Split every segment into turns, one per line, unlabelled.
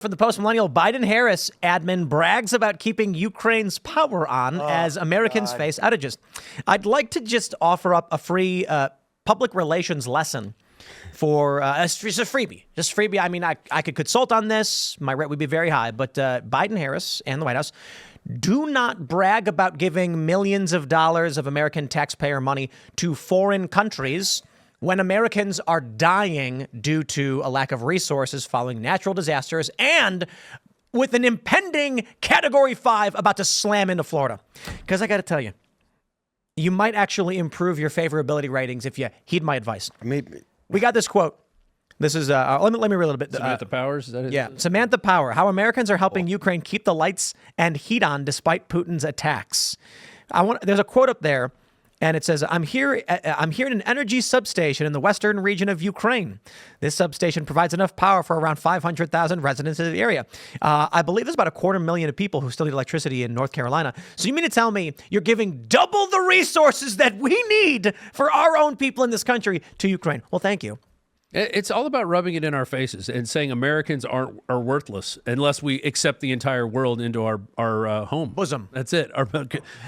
From the post-millennial, Biden-Harris admin brags about keeping Ukraine's power on as Americans face outages. I'd like to just offer up a free public relations lesson for just a freebie. Just freebie. I mean, I could consult on this. My rate would be very high. But Biden-Harris and the White House, do not brag about giving millions of dollars of American taxpayer money to foreign countries when Americans are dying due to a lack of resources following natural disasters and with an impending Category 5 about to slam into Florida. Because I got to tell you, you might actually improve your favorability ratings if you heed my advice.
Maybe.
We got this quote. This is, let me read a little bit.
Samantha Powers? Is that it?
Yeah, Samantha Power. How Americans are helping Ukraine keep the lights and heat on despite Putin's attacks. There's a quote up there. And it says, I'm here in an energy substation in the western region of Ukraine. This substation provides enough power for around 500,000 residents of the area. I believe there's about 250,000 people who still need electricity in North Carolina. So you mean to tell me you're giving double the resources that we need for our own people in this country to Ukraine? Well, thank you.
It's all about rubbing it in our faces and saying Americans are worthless unless we accept the entire world into our home.
Bosom.
That's it.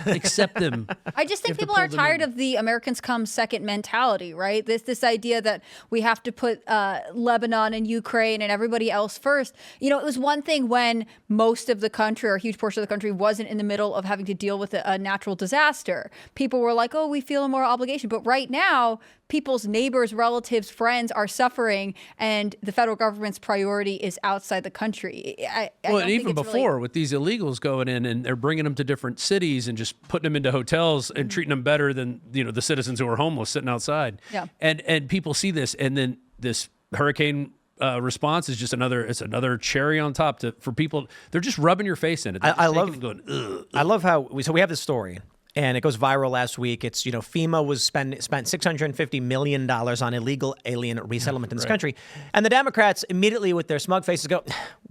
Accept them.
I just think people are tired of the Americans come second mentality, right? This idea that we have to put Lebanon and Ukraine and everybody else first. You know, it was one thing when most of the country or a huge portion of the country wasn't in the middle of having to deal with a natural disaster. People were like, oh, we feel a moral obligation. But right now, people's neighbors, relatives, friends are suffering, and the federal government's priority is outside the country.
And even before, with these illegals going in and they're bringing them to different cities and just putting them into hotels and treating them better than the citizens who are homeless sitting outside. Yeah. And people see this, and then this hurricane response is just another cherry on top for people. They're just rubbing your face in it.
I love how we have this story. And it goes viral last week. It's, FEMA was spent $650 million on illegal alien resettlement in this country. And the Democrats immediately with their smug faces go,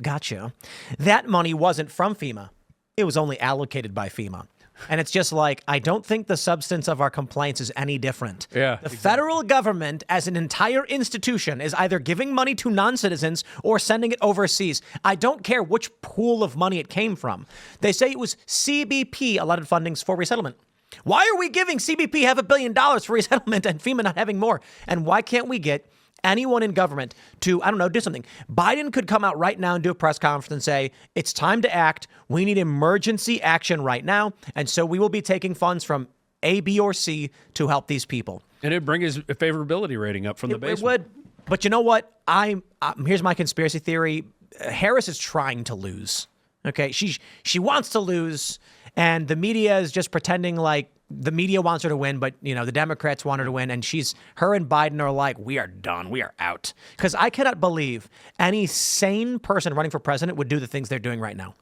gotcha. That money wasn't from FEMA. It was only allocated by FEMA. And it's just like, I don't think the substance of our complaints is any different.
Yeah,
the federal government as an entire institution is either giving money to non-citizens or sending it overseas. I don't care which pool of money it came from. They say it was CBP allotted fundings for resettlement. Why are we giving CBP $500 million for resettlement and FEMA not having more? And why can't we get anyone in government to, do something? Biden could come out right now and do a press conference and say, it's time to act. We need emergency action right now. And so we will be taking funds from A, B, or C to help these people.
And it'd bring his favorability rating up from the basement.
It would. But you know what? Here's my conspiracy theory. Harris is trying to lose. Okay. She wants to lose. And the media is just pretending like the media wants her to win, but, the Democrats want her to win. And her and Biden are like, we are done. We are out. Because I cannot believe any sane person running for president would do the things they're doing right now.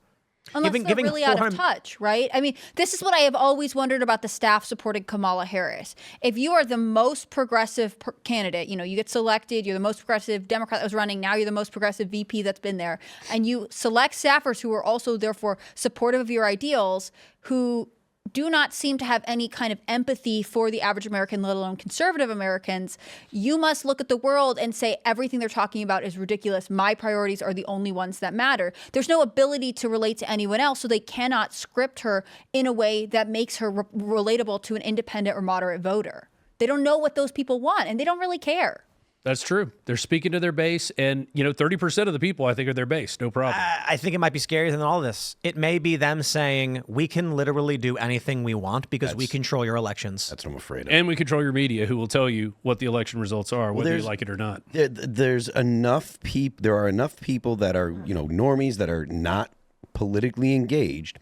Unless they're really out of touch, right? I mean, this is what I have always wondered about the staff supporting Kamala Harris. If you are the most progressive candidate, you get selected, you're the most progressive Democrat that was running, now you're the most progressive VP that's been there, and you select staffers who are also therefore supportive of your ideals, who do not seem to have any kind of empathy for the average American, let alone conservative Americans, you must look at the world and say everything they're talking about is ridiculous. My priorities are the only ones that matter. There's no ability to relate to anyone else, so they cannot script her in a way that makes her relatable to an independent or moderate voter. They don't know what those people want, and they don't really care.
That's true. They're speaking to their base, and 30% of the people I think are their base. No problem.
I think it might be scarier than all this. It may be them saying we can literally do anything we want because we control your elections.
That's what I'm afraid of.
And we control your media, who will tell you what the election results are, whether you like it or not.
There's enough people. There are enough people that are normies that are not politically engaged,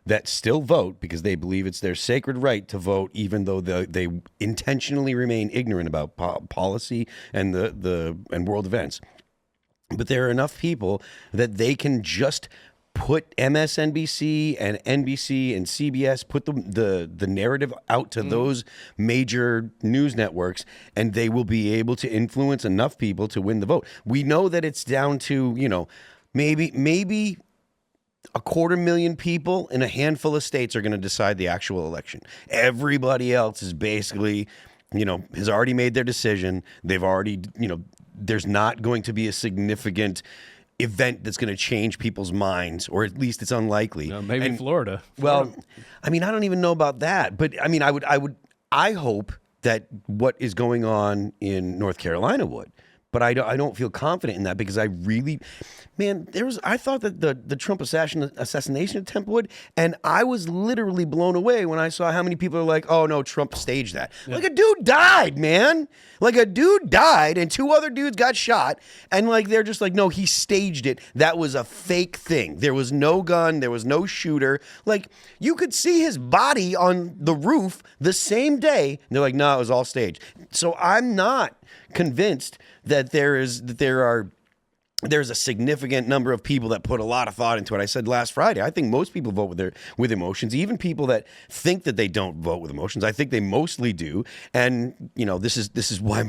that still vote because they believe it's their sacred right to vote, even though they intentionally remain ignorant about policy and and world events. But there are enough people that they can just put MSNBC and NBC and CBS, put the narrative out to those major news networks, and they will be able to influence enough people to win the vote. We know that it's down to, maybe 250,000 people in a handful of states are going to decide the actual election. Everybody else is basically, has already made their decision. They've already, there's not going to be a significant event that's going to change people's minds, or at least it's unlikely.
Maybe Florida.
Well, I mean, I don't even know about that, but I mean, I hope that what is going on in North Carolina would. But I don't feel confident in that because I really, man, I thought that the Trump assassination attempt would, and I was literally blown away when I saw how many people are like, oh no, Trump staged that. Yeah. Like a dude died, man. Like a dude died and 2 other dudes got shot, and like they're just like, no, he staged it. That was a fake thing. There was no gun, there was no shooter. Like you could see his body on the roof the same day. And they're like, no, it was all staged. So I'm not convinced that there's a significant number of people that put a lot of thought into it. I said last Friday, I think most people vote with emotions. Even people that think that they don't vote with emotions, I think they mostly do. And you know, this is why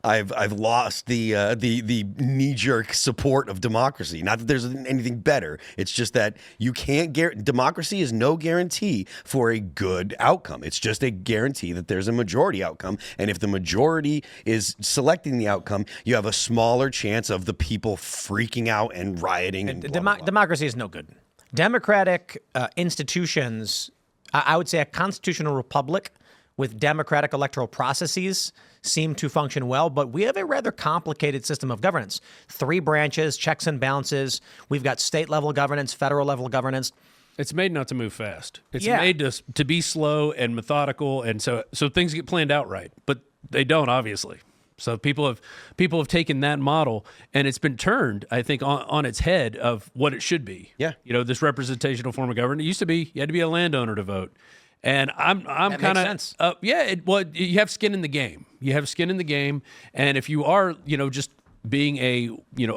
I've lost the knee-jerk support of democracy. Not that there's anything better. It's just that you can't democracy is no guarantee for a good outcome. It's just a guarantee that there's a majority outcome. And if the majority is selecting the outcome, you have a smaller chance of the people freaking out and rioting. And blah, blah, blah.
Democracy is no good. Democratic institutions, I would say a constitutional republic with democratic electoral processes seem to function well, but we have a rather complicated system of governance. 3 branches, checks and balances. We've got state level governance, federal level governance.
It's made not to move fast. It's made to be slow and methodical, and so things get planned out right, but they don't, obviously. So people have taken that model, and it's been turned, I think, on its head of what it should be.
Yeah.
You know, this representational form of government. It used to be you had to be a landowner to vote, and I'm kind of you have skin in the game. You have skin in the game, and if you are, you know, just being a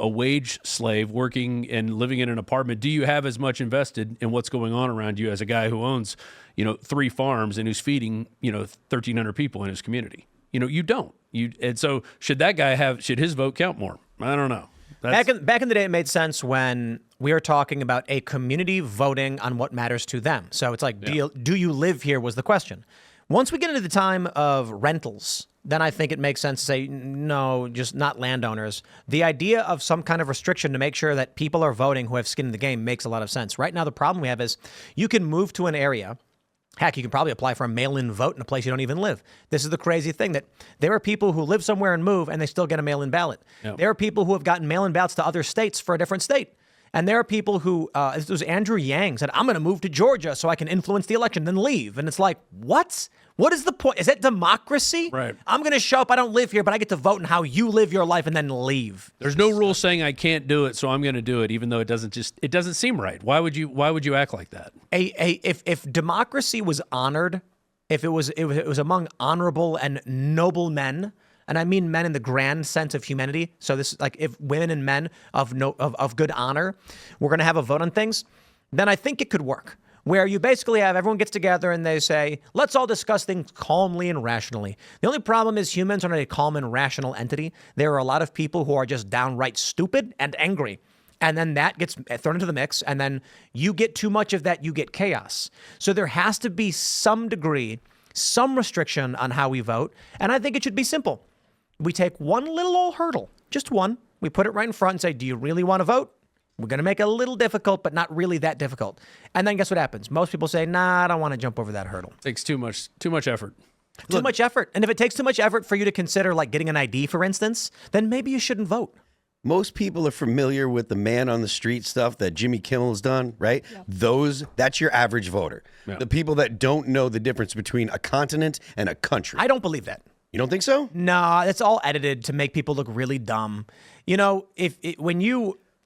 wage slave working and living in an apartment, do you have as much invested in what's going on around you as a guy who owns, 3 farms and who's feeding 1,300 people in his community? You don't. And so should his vote count more? I don't know.
Back in the day, it made sense when we were talking about a community voting on what matters to them. So it's like, do you live here was the question. Once we get into the time of rentals, then I think it makes sense to say, no, just not landowners. The idea of some kind of restriction to make sure that people are voting who have skin in the game makes a lot of sense. Right now, the problem we have is you can move to an area. Heck, you can probably apply for a mail-in vote in a place you don't even live. This is the crazy thing, that there are people who live somewhere and move, and they still get a mail-in ballot. Yep. There are people who have gotten mail-in ballots to other states for a different state. And there are people who, it was Andrew Yang said, I'm going to move to Georgia so I can influence the election, then leave. And it's like, what? What is the point? Is that democracy?
Right.
I'm going to show up. I don't live here, but I get to vote in how you live your life and then leave.
There's no rule saying I can't do it, so I'm going to do it, even though it doesn't seem right. Why would you act like that?
If democracy was honored, if it was among honorable and noble men, and I mean men in the grand sense of humanity. So this is like if women and men of good honor were going to have a vote on things, then I think it could work. Where you basically have everyone gets together and they say, let's all discuss things calmly and rationally. The only problem is humans are not a calm and rational entity. There are a lot of people who are just downright stupid and angry. And then that gets thrown into the mix. And then you get too much of that, you get chaos. So there has to be some degree, some restriction on how we vote. And I think it should be simple. We take one little old hurdle, just one. We put it right in front and say, do you really want to vote? We're going to make it a little difficult, but not really that difficult. And then guess what happens? Most people say, nah, I don't want to jump over that hurdle.
Takes too much effort.
Too much effort. And if it takes too much effort for you to consider like getting an ID, for instance, then maybe you shouldn't vote.
Most people are familiar with the man on the street stuff that Jimmy Kimmel has done, right? Yeah. That's your average voter. Yeah. The people that don't know the difference between a continent and a country.
I don't believe that.
You don't think so?
No, it's all edited to make people look really dumb.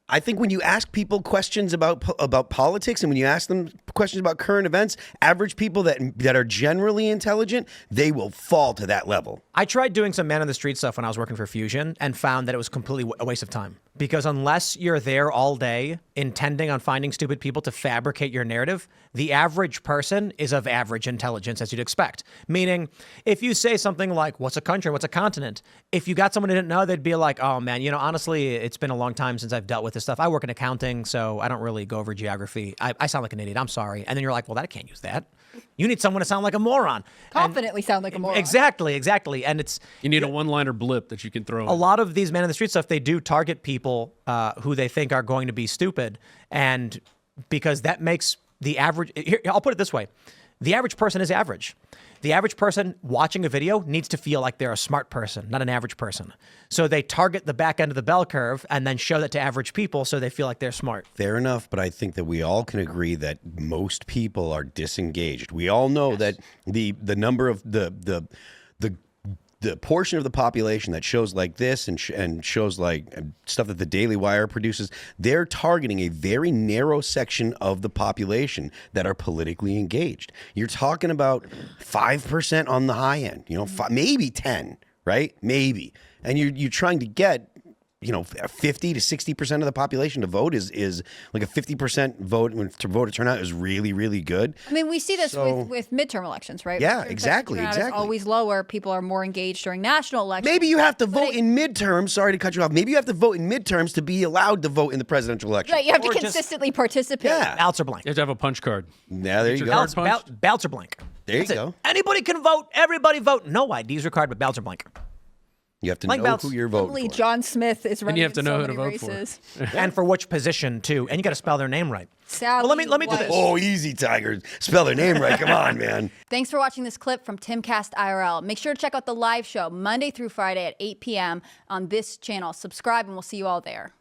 I think when you ask people questions about politics and when you ask them questions about current events, average people that are generally intelligent, they will fall to that level.
I tried doing some man on the street stuff when I was working for Fusion and found that it was completely a waste of time. Because unless you're there all day intending on finding stupid people to fabricate your narrative, the average person is of average intelligence, as you'd expect. Meaning, if you say something like, what's a country, what's a continent? If you got someone who didn't know, they'd be like, oh man, honestly, it's been a long time since I've dealt with this stuff. I work in accounting, so I don't really go over geography. I sound like an idiot. I'm sorry. And then you're like, well, I can't use that. You need someone to sound like a moron.
Confidently sound like a moron.
Exactly. And
you need a one-liner blip that you can throw in.
A lot of these man in the street stuff, they do target people people who they think are going to be stupid, and because that makes the average. Here, I'll put it this way: the average person is average. The average person watching a video needs to feel like they're a smart person, not an average person. So they target the back end of the bell curve and then show that to average people so they feel like they're smart.
Fair enough, but I think that we all can agree that most people are disengaged. We all know that the number of the portion of the population that shows like this and shows like stuff that the Daily Wire produces, they're targeting a very narrow section of the population that are politically engaged. You're talking about 5% on the high end, maybe 10, right? Maybe. And you're trying to get 50 to 60% of the population to vote is like a 50% voter turnout is really, really good.
I mean, we see this with midterm elections, right?
Yeah, exactly.
It's always lower. People are more engaged during national elections.
Maybe you have to vote in midterms. Sorry to cut you off. Maybe you have to vote in midterms to be allowed to vote in the presidential election.
Right, you have to consistently participate.
Yeah.
Ballots are blank.
You have to have a punch card.
Yeah, there you go.
Ballots are blank.
There you go.
Anybody can vote. Everybody vote. No IDs required, but ballots are blank.
You have to know who you're voting for.
John Smith is running.
And you have to know
so
who to vote
races.
for.
And for which position, too. And you got to spell their name right.
Sally
well, let me do this.
Oh, easy, Tiger. Spell their name right. Come on, man.
Thanks for watching this clip from Timcast IRL. Make sure to check out the live show Monday through Friday at 8 p.m. on this channel. Subscribe, and we'll see you all there.